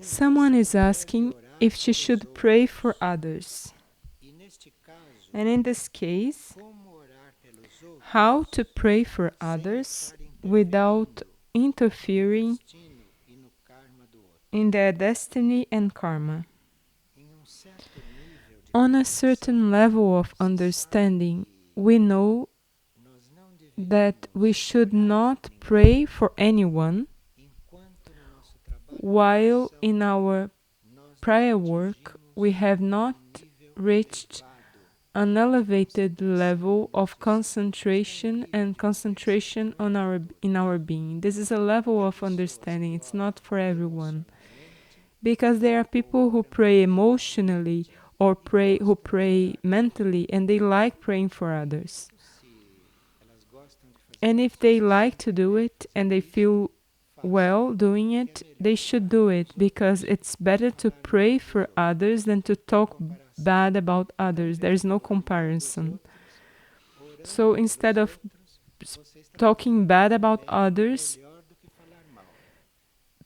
Someone is asking if she should pray for others. And in this case, how to pray for others without interfering in their destiny and karma. On a certain level of understanding, we know that we should not pray for anyone while in our prayer work we have not reached an elevated level of concentration and concentration on in our being. This is a level of understanding. It's not for everyone. Because there are people who pray emotionally or who pray mentally, and they like praying for others. And if they like to do it and they feel well doing it, they should do it, because it's better to pray for others than to talk bad about others. There is no comparison. So instead of talking bad about others,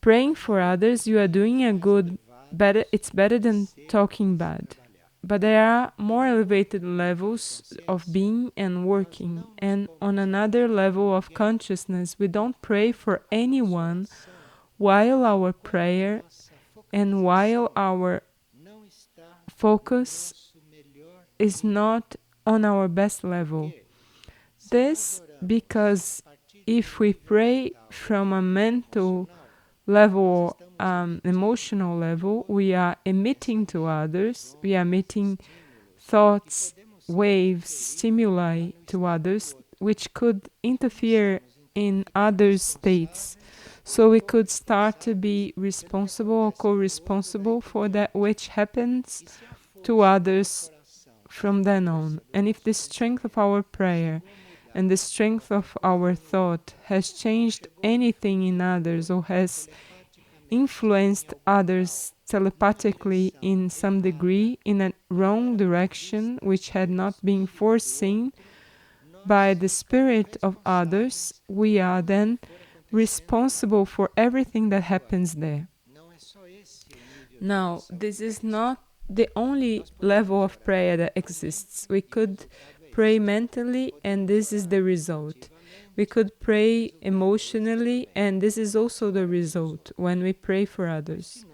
praying for others, you are doing it's better than talking bad. But there are more elevated levels of being and working. And on another level of consciousness, we don't pray for anyone while our prayer and while our focus is not on our best level. This because if we pray from a mental level, emotional level, we are emitting to others, we are emitting thoughts, waves, stimuli to others, which could interfere in other states. So we could start to be responsible or co-responsible for that which happens to others from then on. And if the strength of our prayer and the strength of our thought has changed anything in others or has influenced others telepathically in some degree in a wrong direction which had not been foreseen by the spirit of others, we are then responsible for everything that happens there. Now, this is not the only level of prayer that exists. We could pray mentally, and this is the result. We could pray emotionally, and this is also the result when we pray for others.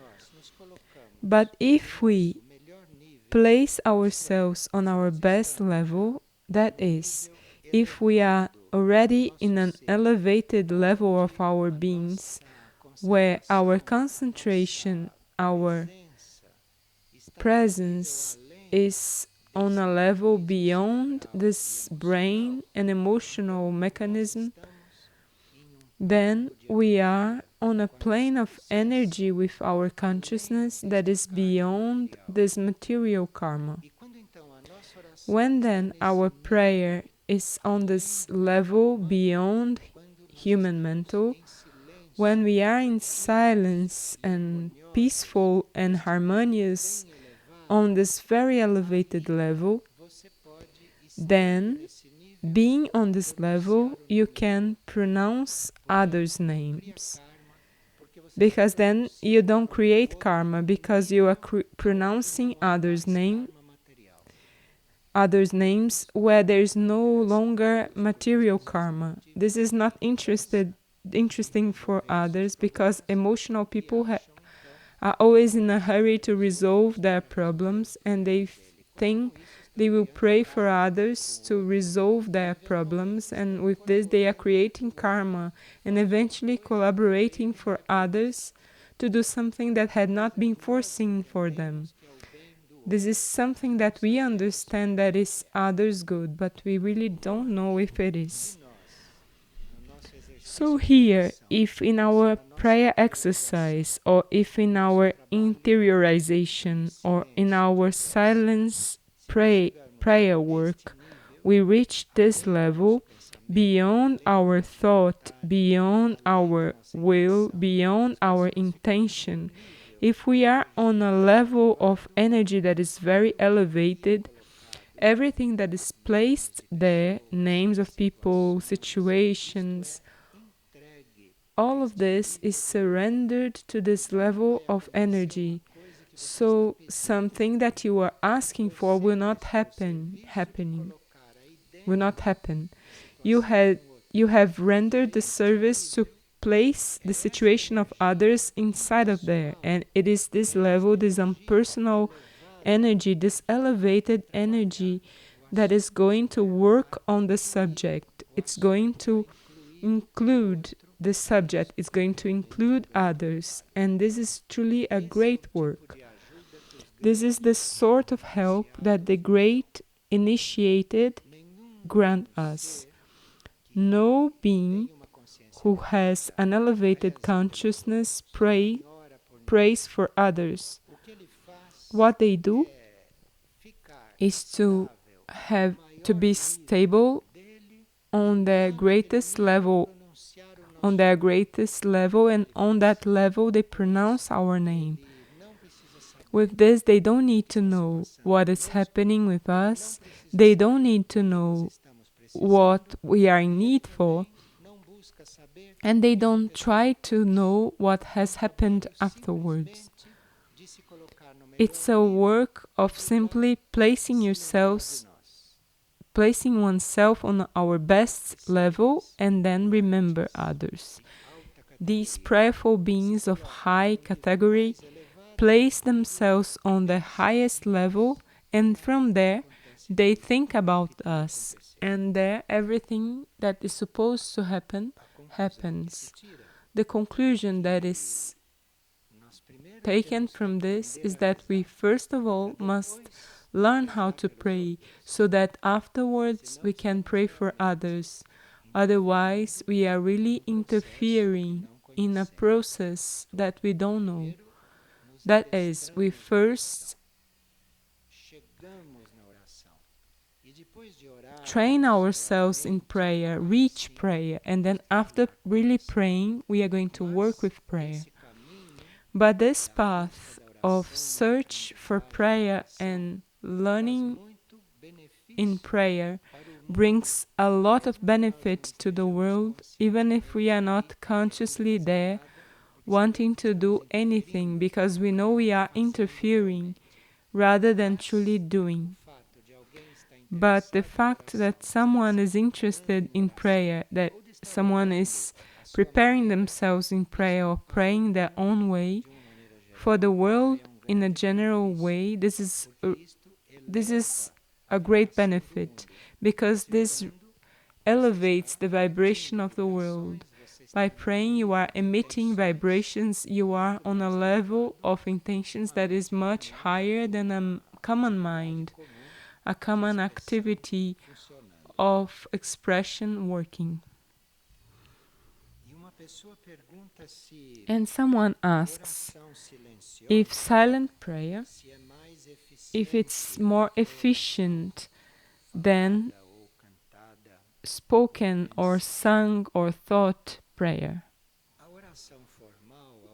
But if we place ourselves on our best level, that is, if we are already in an elevated level of our beings, where our concentration, our presence is on a level beyond this brain and emotional mechanism, then we are on a plane of energy with our consciousness that is beyond this material karma. When then our prayer is on this level beyond human mental, when we are in silence and peaceful and harmonious on this very elevated level, then, being on this level, you can pronounce others' names. Because then you don't create karma, because you are pronouncing others' names where there is no longer material karma. This is not interesting for others, because emotional people are always in a hurry to resolve their problems, and they think they will pray for others to resolve their problems, and with this they are creating karma and eventually collaborating for others to do something that had not been foreseen for them. This is something that we understand that is others' good, but we really don't know if it is. So here, if in our prayer exercise, or if in our interiorization, or in our silence prayer work, we reach this level beyond our thought, beyond our will, beyond our intention, if we are on a level of energy that is very elevated, everything that is placed there, names of people, situations, all of this is surrendered to this level of energy. So something that you are asking for will not will not happen. You have rendered the service to place the situation of others inside of there, and it is this level, this impersonal energy, this elevated energy that is going to work on the subject. It's going to include the subject, it's going to include others, and this is truly a great work. This is the sort of help that the great initiated grant us. No being who has an elevated consciousness prays for others. What they do is to be stable on their greatest level, and on that level they pronounce our name. With this, they don't need to know what is happening with us. They don't need to know what we are in need for. And they don't try to know what has happened afterwards. It's a work of simply placing oneself on our best level and then remember others. These prayerful beings of high category place themselves on the highest level, and from there they think about us, and there everything that is supposed to happen happens. The conclusion that is taken from this is that we first of all must learn how to pray, so that afterwards we can pray for others. Otherwise, we are really interfering in a process that we don't know. That is, we first train ourselves in prayer, reach prayer, and then after really praying, we are going to work with prayer. But this path of search for prayer and learning in prayer brings a lot of benefit to the world, even if we are not consciously there wanting to do anything, because we know we are interfering rather than truly doing. But the fact that someone is interested in prayer, that someone is preparing themselves in prayer or praying their own way, for the world in a general way, this is a great benefit, because this elevates the vibration of the world. By praying, you are emitting vibrations, you are on a level of intentions that is much higher than a common mind, a common activity of expression working. And someone asks if silent prayer, if it's more efficient than spoken or sung or thought prayer.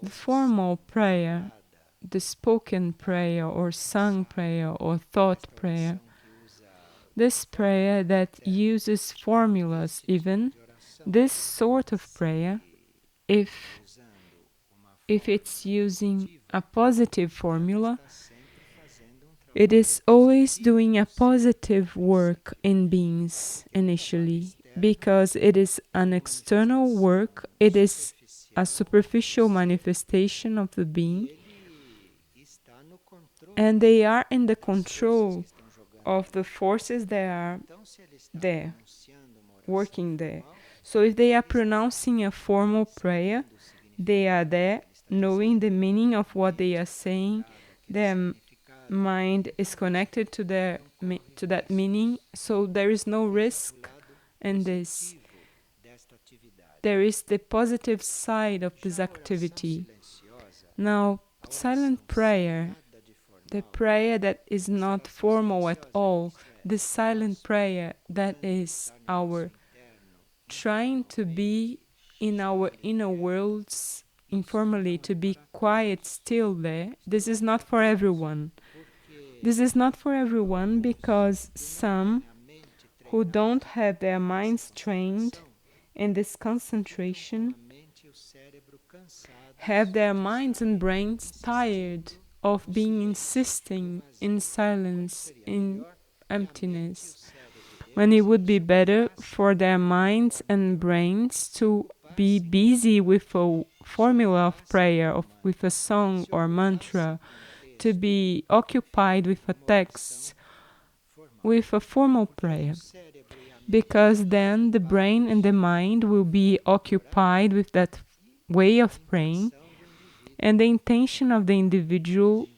The formal prayer, the spoken prayer or sung prayer or thought prayer, this prayer that uses formulas even, this sort of prayer, if it's using a positive formula, it is always doing a positive work in beings initially, because it is an external work, it is a superficial manifestation of the being, and they are in the control of the forces that are there, working there. So if they are pronouncing a formal prayer, they are there knowing the meaning of what they are saying, their mind is connected to that meaning, so there is no risk in this. There is the positive side of this activity. Now, silent prayer, the prayer that is not formal at all, the silent prayer that is our trying to be in our inner worlds informally, to be quiet still there, this is not for everyone. This is not for everyone because some who don't have their minds trained in this concentration have their minds and brains tired of being insisting in silence, in emptiness, when it would be better for their minds and brains to be busy with a formula of prayer, with a song or mantra, to be occupied with a text, with a formal prayer. Because then the brain and the mind will be occupied with that way of praying, and the intention of the individual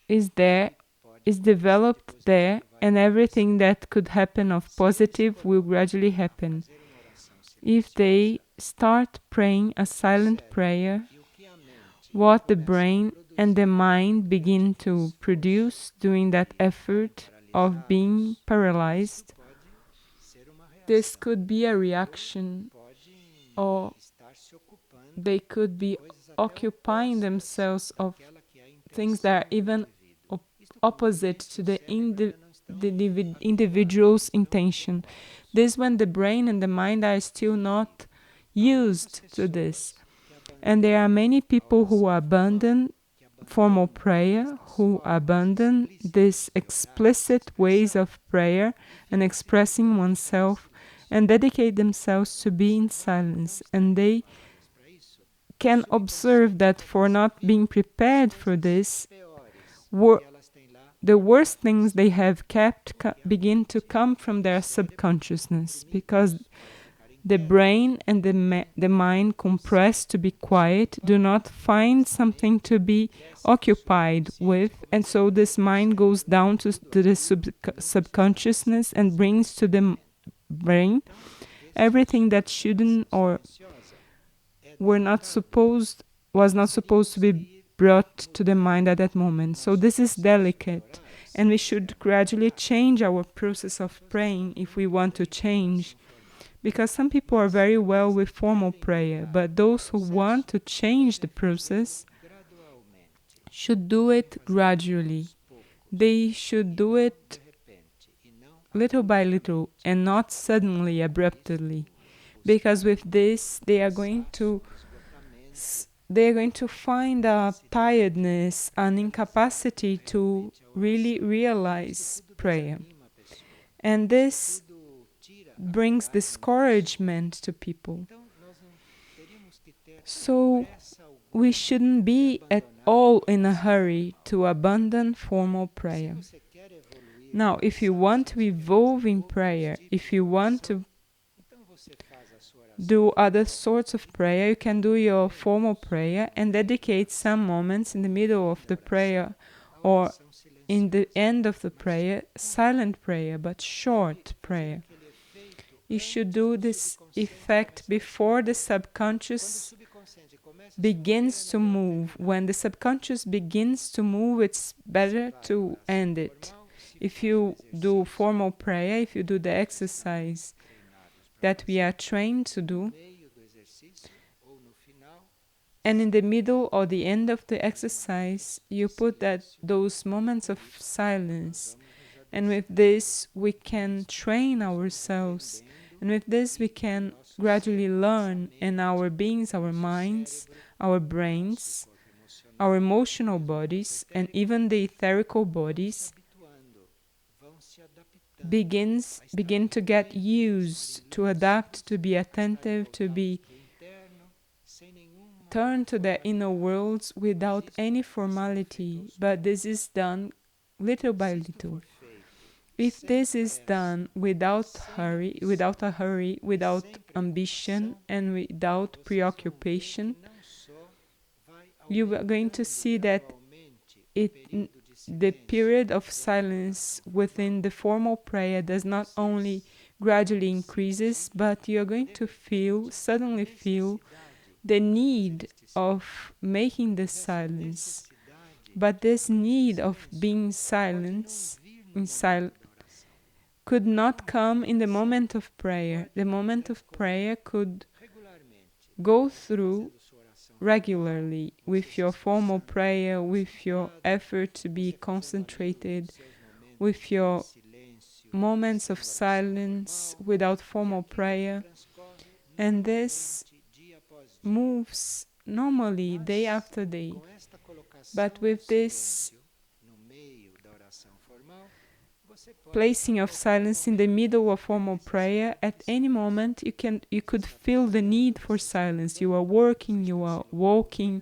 is there, is developed there, and everything that could happen of positive will gradually happen. If they start praying a silent prayer, what the brain and the mind begin to produce during that effort of being paralyzed, this could be a reaction, or they could be occupying themselves of things that are even opposite to the individual's intention. This when the brain and the mind are still not used to this. And there are many people who abandon formal prayer, who abandon these explicit ways of prayer and expressing oneself, and dedicate themselves to be in silence. And they can observe that for not being prepared for this, the worst things they have kept begin to come from their subconsciousness, because the brain and the mind, compressed to be quiet, do not find something to be occupied with, and so this mind goes down to the subconsciousness and brings to the brain everything that shouldn't or was not supposed to be brought to the mind at that moment. So this is delicate, and we should gradually change our process of praying if we want to change. Because some people are very well with formal prayer, but those who want to change the process should do it gradually. They should do it little by little and not suddenly, abruptly. Because with this, they are going to find a tiredness, an incapacity to really realize prayer. And this brings discouragement to people. So we shouldn't be at all in a hurry to abandon formal prayer. Now, if you want to evolve in prayer, if you want to do other sorts of prayer, you can do your formal prayer and dedicate some moments in the middle of the prayer or in the end of the prayer, silent prayer, but short prayer. You should do this effect before the subconscious begins to move. When the subconscious begins to move, it's better to end it. If you do formal prayer, if you do the exercise that we are trained to do, and in the middle or the end of the exercise, you put those moments of silence. And with this, we can train ourselves. And with this, we can gradually learn, and our beings, our minds, our brains, our emotional bodies, and even the etherical bodies begin to get used, to adapt, to be attentive, to be turned to their inner worlds without any formality. But this is done little by little. If this is done without a hurry, without ambition, and without preoccupation, you are going to see that the period of silence within the formal prayer does not only gradually increases, but you are going to suddenly feel the need of making the silence. But this need of being silent could not come in the moment of prayer. The moment of prayer could go through regularly with your formal prayer, with your effort to be concentrated, with your moments of silence without formal prayer. And this moves normally, day after day. But with this placing of silence in the middle of formal prayer, at any moment you could feel the need for silence. You are working, you are walking,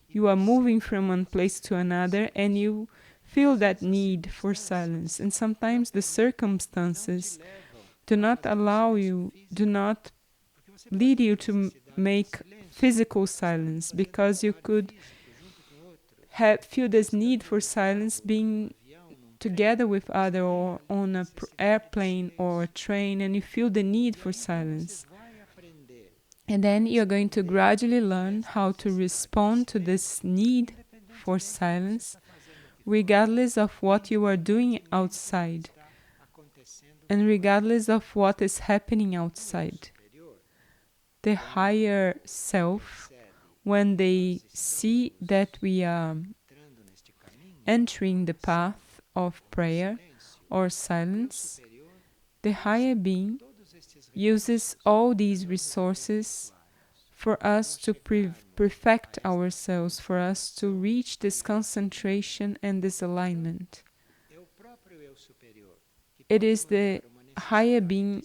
you are moving from one place to another, and you feel that need for silence. And sometimes the circumstances do not lead you to make physical silence, because you could feel this need for silence being together with other, or on an airplane or a train, and you feel the need for silence. And then you're going to gradually learn how to respond to this need for silence, regardless of what you are doing outside, and regardless of what is happening outside. The higher self, when they see that we are entering the path of prayer or silence, the higher being uses all these resources for us to perfect ourselves, for us to reach this concentration and this alignment. It is the higher being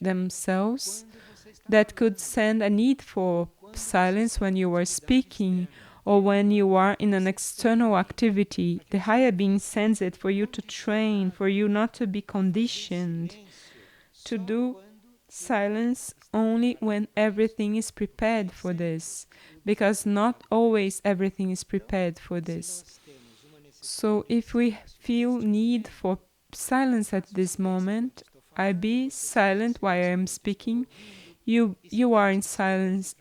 themselves that could send a need for silence when you are speaking, or when you are in an external activity. The higher being sends it for you to train, for you not to be conditioned to do silence only when everything is prepared for this, because not always everything is prepared for this. So if we feel need for silence at this moment, I be silent while I am speaking. You are in silent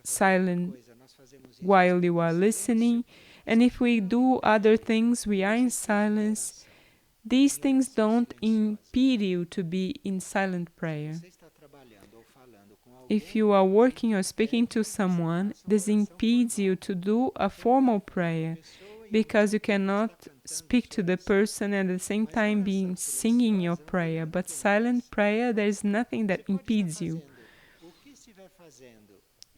while you are listening. And if we do other things, we are in silence. These things don't impede you to be in silent prayer. If you are working or speaking to someone, this impedes you to do a formal prayer, because you cannot speak to the person and at the same time be singing your prayer. But silent prayer, there is nothing that impedes you.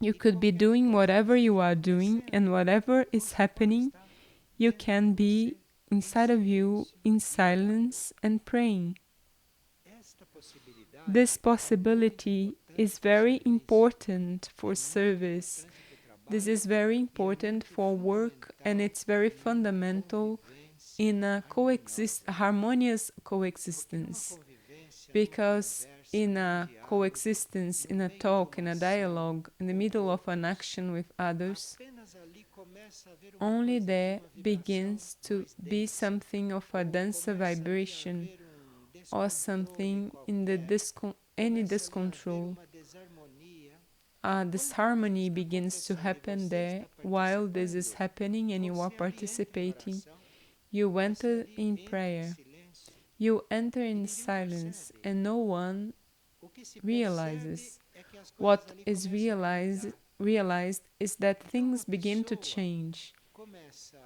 You could be doing whatever you are doing, and whatever is happening, you can be inside of you in silence and praying. This possibility is very important for service. This is very important for work, and it's very fundamental in a harmonious coexistence. Because in a coexistence, in a talk, in a dialogue, in the middle of an action with others, only there begins to be something of a denser vibration, or something in the any discontrol. Disharmony begins to happen there. While this is happening and you are participating, you enter in prayer. You enter in silence, and no one realizes. What is realized is that things begin to change.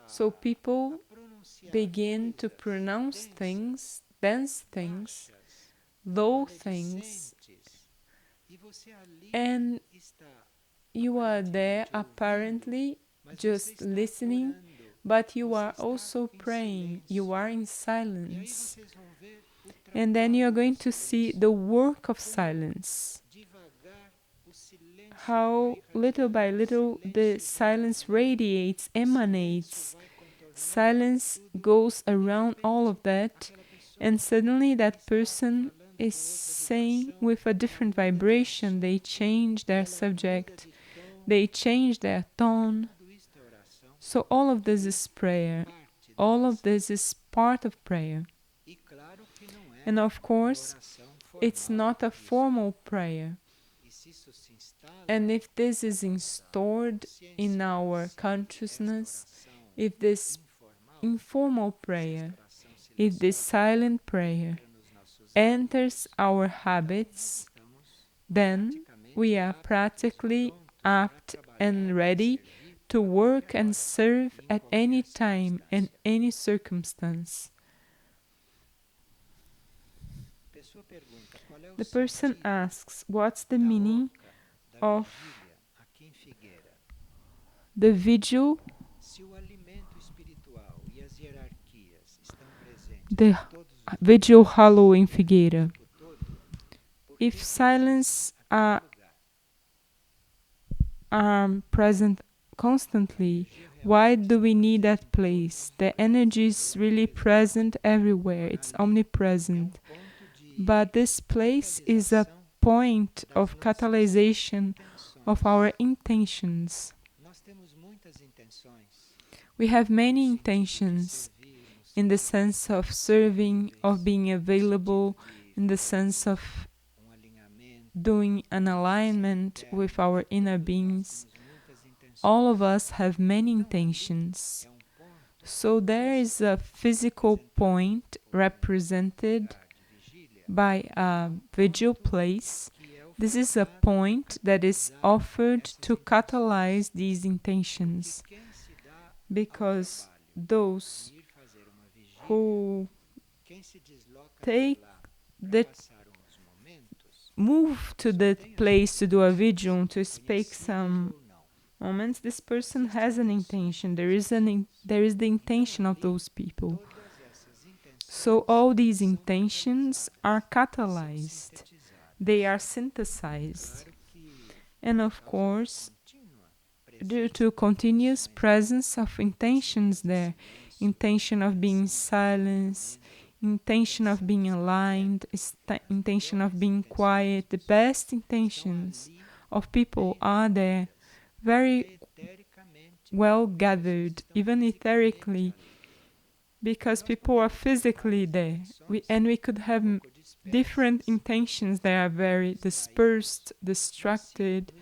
So people begin to pronounce things, dense things, low things, and you are there apparently just listening, but you are also praying. You are in silence. And then you are going to see the work of silence. How little by little the silence radiates, emanates. Silence goes around all of that, and suddenly that person is saying with a different vibration. They change their subject, they change their tone. So all of this is prayer. All of this is part of prayer. And of course, it's not a formal prayer. And if this is installed in our consciousness, if this informal prayer, if this silent prayer enters our habits, then we are practically apt and ready to work and serve at any time and any circumstance. The person asks, what's the meaning of The vigil, the vigil hollow in Figueira. If silence are present constantly, why do we need that place? The energy is really present everywhere, it's omnipresent. But this place is a point of catalyzation of our intentions. We have many intentions in the sense of serving, of being available, in the sense of doing an alignment with our inner beings. All of us have many intentions. So there is a physical point represented by a vigil place. This is a point that is offered to catalyze these intentions, because those who take the move to that place to do a vigil, to speak some moments, this person has an intention. There is the intention of those people. So all these intentions are catalyzed. They are synthesized. And of course, due to continuous presence of intentions there, intention of being silenced, intention of being aligned, intention of being quiet, the best intentions of people are there, very well gathered, even etherically, because people are physically there. We could have different intentions that are very dispersed, distracted.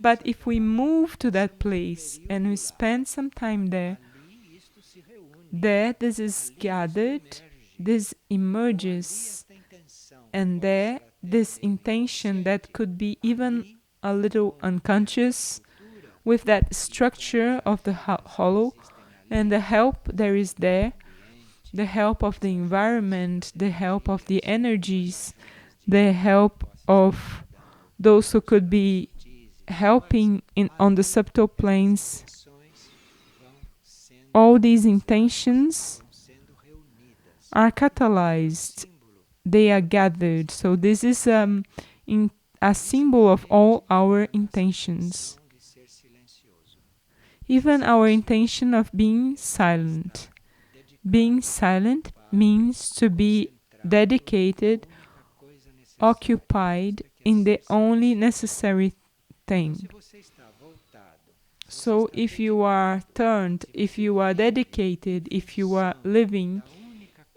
But if we move to that place and we spend some time there, this is gathered, this emerges, and there, this intention that could be even a little unconscious, with that structure of the hollow, and the help there is there, the help of the environment, the help of the energies, the help of those who could be helping on the subtle planes. All these intentions are catalyzed, they are gathered. So this is a symbol of all our intentions. Even our intention of being silent. Being silent means to be dedicated, occupied in the only necessary thing. So if you are turned, if you are dedicated, if you are living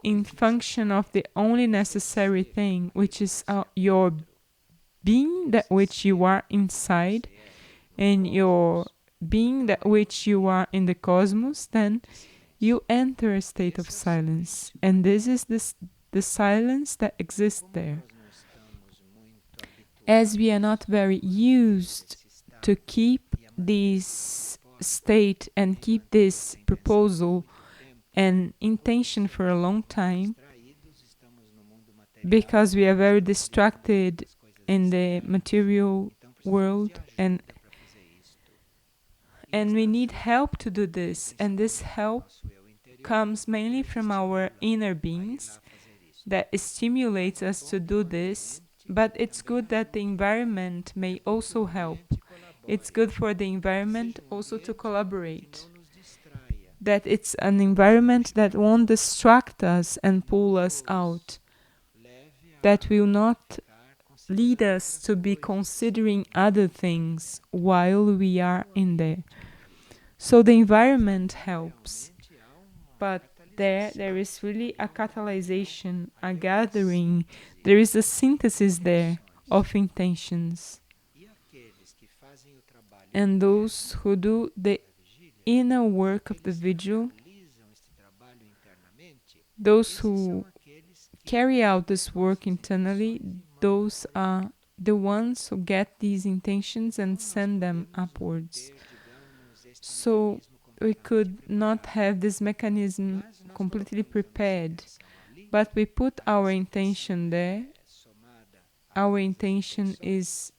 in function of the only necessary thing, which is your being, that which you are inside, and your being, that which you are in the cosmos, then you enter a state of silence. And this is the silence that exists there. As we are not very used to keep this state and keep this proposal and intention for a long time, because we are very distracted in the material world, and we need help to do this. And this help comes mainly from our inner beings that stimulates us to do this. But it's good that the environment may also help. It's good for the environment also to collaborate. That it's an environment that won't distract us and pull us out. That will not lead us to be considering other things while we are in there. So the environment helps. But there is really a catalyzation, a gathering. There is a synthesis there of intentions. And those who do the inner work of the vigil, those who carry out this work internally, those are the ones who get these intentions and send them upwards. So we could not have this mechanism completely prepared, but we put our intention there. Our intention is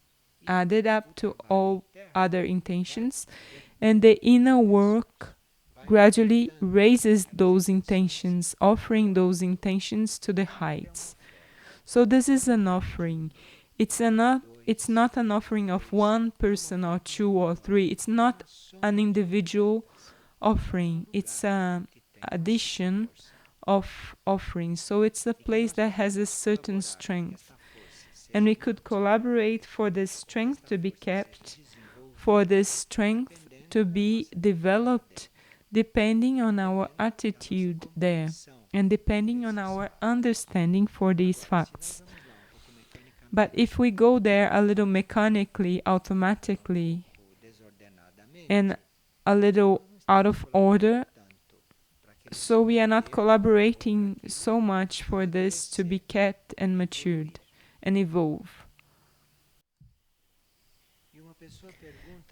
added up to all other intentions, And the inner work gradually raises those intentions, offering those intentions to the heights. So this is an offering. It's not an offering of one person or two or three. It's not an individual offering. It's an addition of offerings. So it's a place that has a certain strength. And we could collaborate for this strength to be kept, for this strength to be developed, depending on our attitude there and depending on our understanding for these facts. But if we go there a little mechanically, automatically, and a little out of order, so we are not collaborating so much for this to be kept and matured and evolve.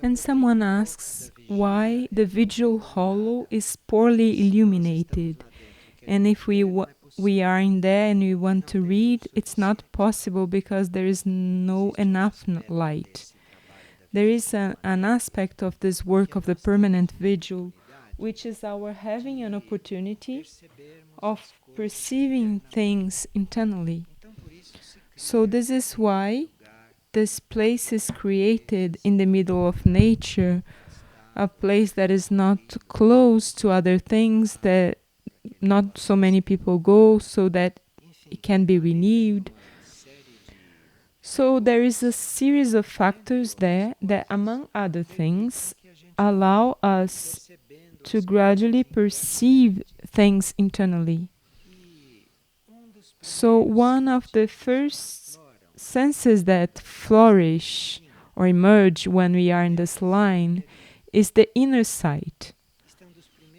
And someone asks why the Vigil Hollow is poorly illuminated. And if we are in there and we want to read, it's not possible because there is no enough light. There is an aspect of this work of the permanent vigil, which is our having an opportunity of perceiving things internally. So this is why this place is created in the middle of nature, a place that is not close to other things, that not so many people go, so that it can be renewed. So there is a series of factors there that, among other things, allow us to gradually perceive things internally. So one of the first senses that flourish or emerge when we are in this line is the inner sight.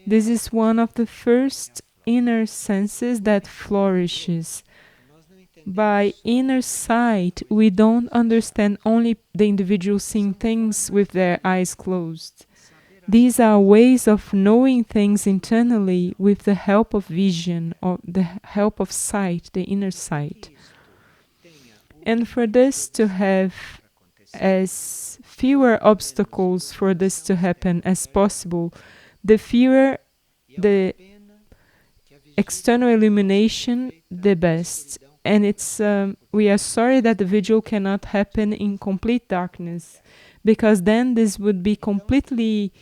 This is one of the first inner senses that flourishes. By inner sight, we don't understand only the individual seeing things with their eyes closed. These are ways of knowing things internally with the help of vision or the help of sight, the inner sight. And for this to have as fewer obstacles for this to happen as possible, the fewer the external illumination, the best. And it's we are sorry that the vigil cannot happen in complete darkness, because then this would be completely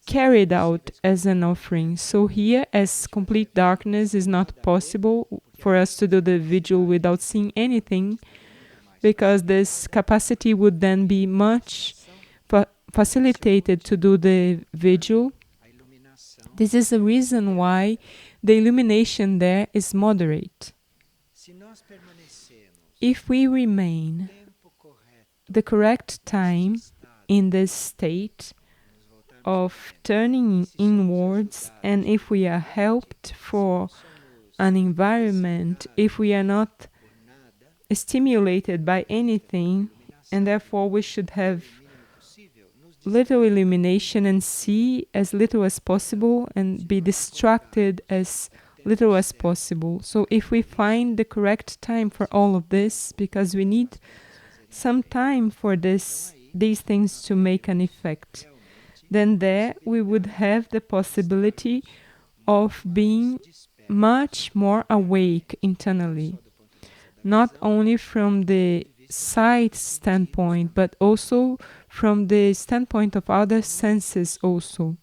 carried out as an offering. So here, as complete darkness is not possible for us to do the vigil without seeing anything, because this capacity would then be much facilitated to do the vigil. This is the reason why the illumination there is moderate. If we remain the correct time in this state of turning inwards, and if we are helped for an environment, if we are not stimulated by anything, and therefore we should have little illumination and see as little as possible and be distracted as little as possible. So if we find the correct time for all of this, because we need some time for these things to make an effect, then there we would have the possibility of being much more awake internally, not only from the sight standpoint, but also from the standpoint of other senses also.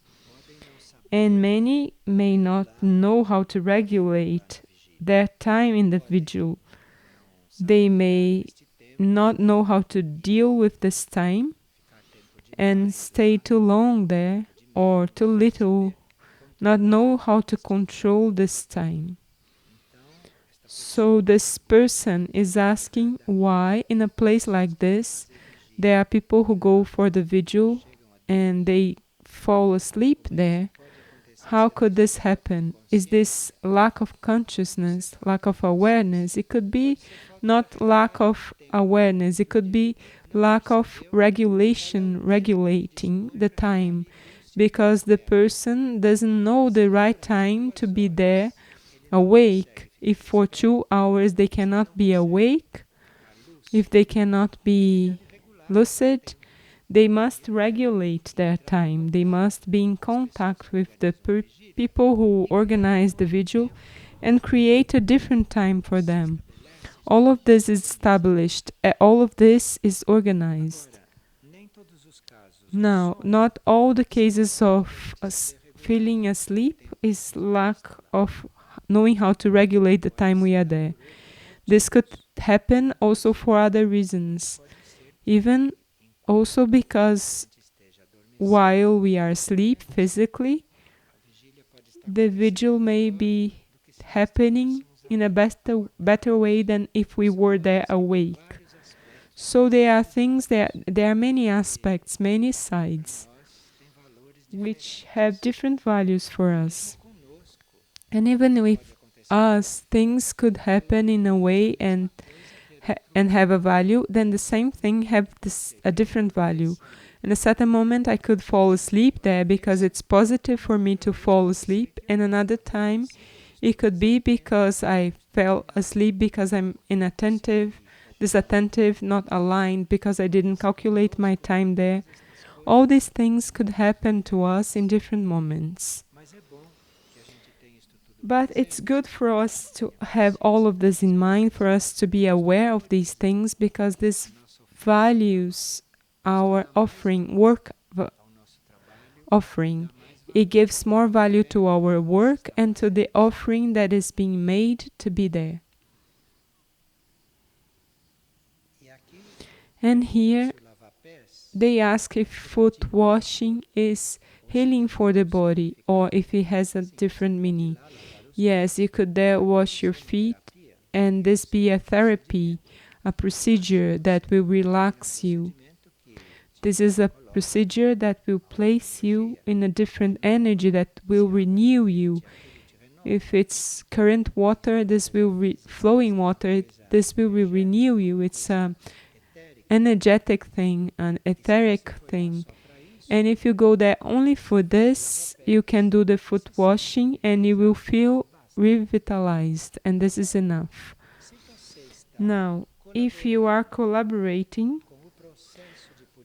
And many may not know how to regulate their time in the vigil. They may not know how to deal with this time and stay too long there, or too little, not know how to control this time. So this person is asking why in a place like this there are people who go for the vigil and they fall asleep there. How could this happen? Is this lack of consciousness, lack of awareness? It could be not lack of awareness, it could be lack of regulating the time, because the person doesn't know the right time to be there awake. If for 2 hours they cannot be awake, if they cannot be lucid, They must regulate their time. They must be in contact with the people who organize the vigil and create a different time for them. All of this is established. All of this is organized. Now, not all the cases of us feeling asleep is lack of knowing how to regulate the time we are there. This could happen also for other reasons. Even also because while we are asleep physically, the vigil may be happening in a better way than if we were there awake. So there are things, there are many aspects, many sides, which have different values for us. And even with us, things could happen in a way and have a value, then the same thing have a different value. In a certain moment, I could fall asleep there because it's positive for me to fall asleep, and another time, it could be because I fell asleep because I'm inattentive, disattentive, not aligned, because I didn't calculate my time there. All these things could happen to us in different moments. But it's good for us to have all of this in mind, for us to be aware of these things, because this values our work offering. It gives more value to our work and to the offering that is being made to be there. And here they ask if foot washing is healing for the body or if it has a different meaning. Yes, you could there wash your feet and this be a therapy, a procedure that will relax you. This is a procedure that will place you in a different energy that will renew you. If it's current water, this will flowing water, this will renew you. It's an energetic thing, an etheric thing. And if you go there only for this, you can do the foot washing and you will feel revitalized, and this is enough. Now, if you are collaborating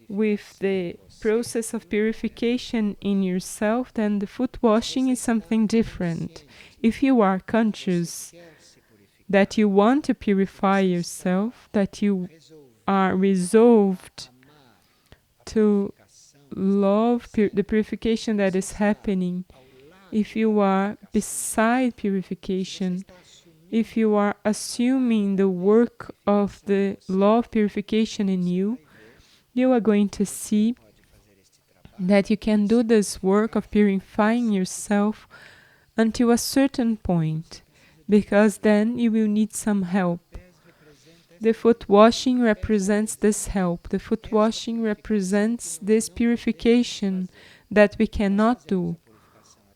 with the process of purification in yourself, then the foot washing is something different. If you are conscious that you want to purify yourself, that you are resolved to love the purification that is happening, if you are beside purification, if you are assuming the work of the law of purification in you, you are going to see that you can do this work of purifying yourself until a certain point, because then you will need some help. The foot washing represents this help. The foot washing represents this purification that we cannot do.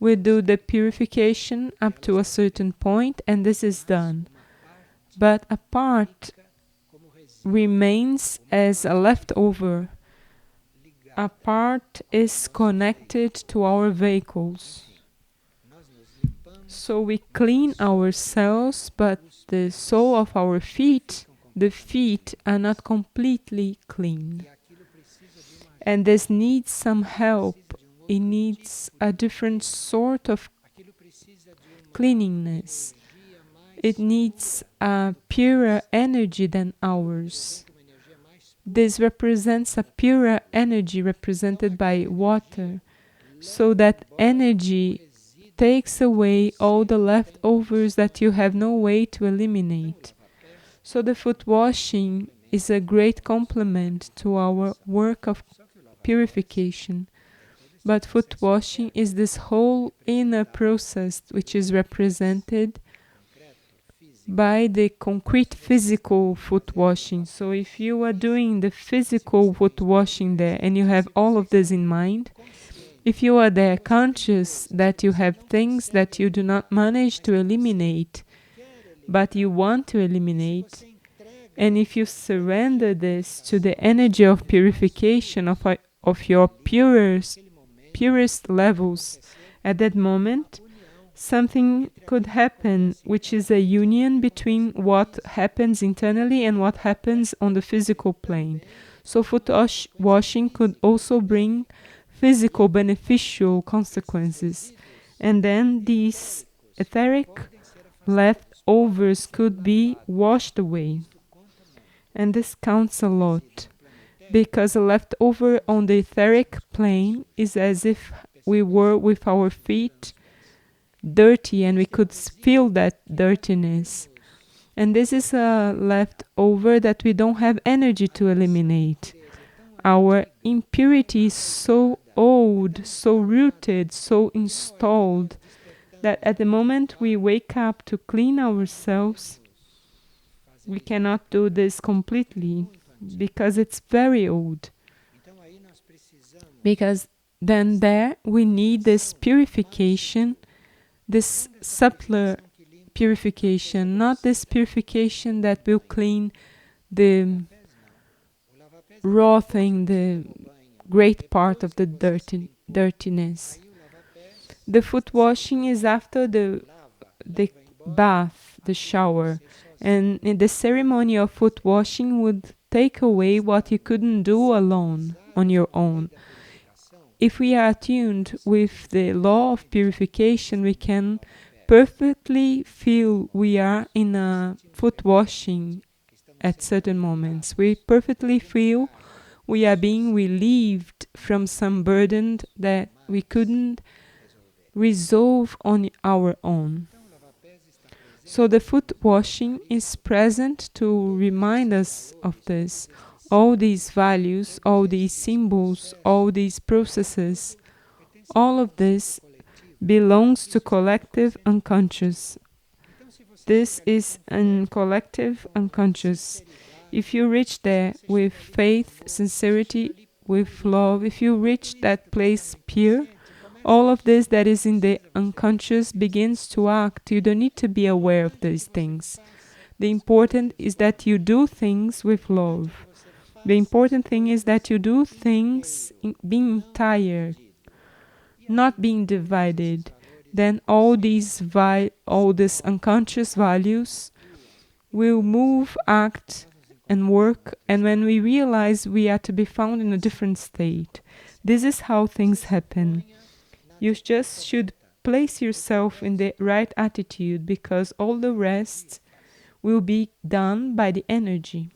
We do the purification up to a certain point, and this is done. But a part remains as a leftover. A part is connected to our vehicles. So we clean ourselves, but the sole of our feet, the feet are not completely clean. And this needs some help. It needs a different sort of cleanliness. It needs a purer energy than ours. This represents a purer energy represented by water. So that energy takes away all the leftovers that you have no way to eliminate. So the foot washing is a great complement to our work of purification. But foot washing is this whole inner process which is represented by the concrete physical foot washing. So if you are doing the physical foot washing there and you have all of this in mind, if you are there conscious that you have things that you do not manage to eliminate, but you want to eliminate, and if you surrender this to the energy of purification of your purest levels, at that moment, something could happen, which is a union between what happens internally and what happens on the physical plane. So foot washing could also bring physical beneficial consequences. And then these etheric leftovers could be washed away. And this counts a lot, because a leftover on the etheric plane is as if we were with our feet dirty and we could feel that dirtiness. And this is a leftover that we don't have energy to eliminate. Our impurity is so old, so rooted, so installed, that at the moment we wake up to clean ourselves, we cannot do this completely, because it's very old. Because then there we need this purification, this subtler purification, not this purification that will clean the raw thing, the great part of the dirtiness. The foot washing is after the bath, the shower. And in the ceremony of foot washing would take away what you couldn't do alone, on your own. If we are attuned with the law of purification, we can perfectly feel we are in a foot washing at certain moments. We perfectly feel we are being relieved from some burden that we couldn't resolve on our own. So the foot washing is present to remind us of this. All these values, all these symbols, all these processes, all of this belongs to collective unconscious. This is a collective unconscious. If you reach there with faith, sincerity, with love, if you reach that place pure, all of this that is in the unconscious begins to act. You don't need to be aware of these things. The important is that you do things with love. The important thing is that you do things being entire, not being divided. Then all these unconscious values will move, act, and work, and when we realize we are to be found in a different state. This is how things happen. You just should place yourself in the right attitude, because all the rest will be done by the energy.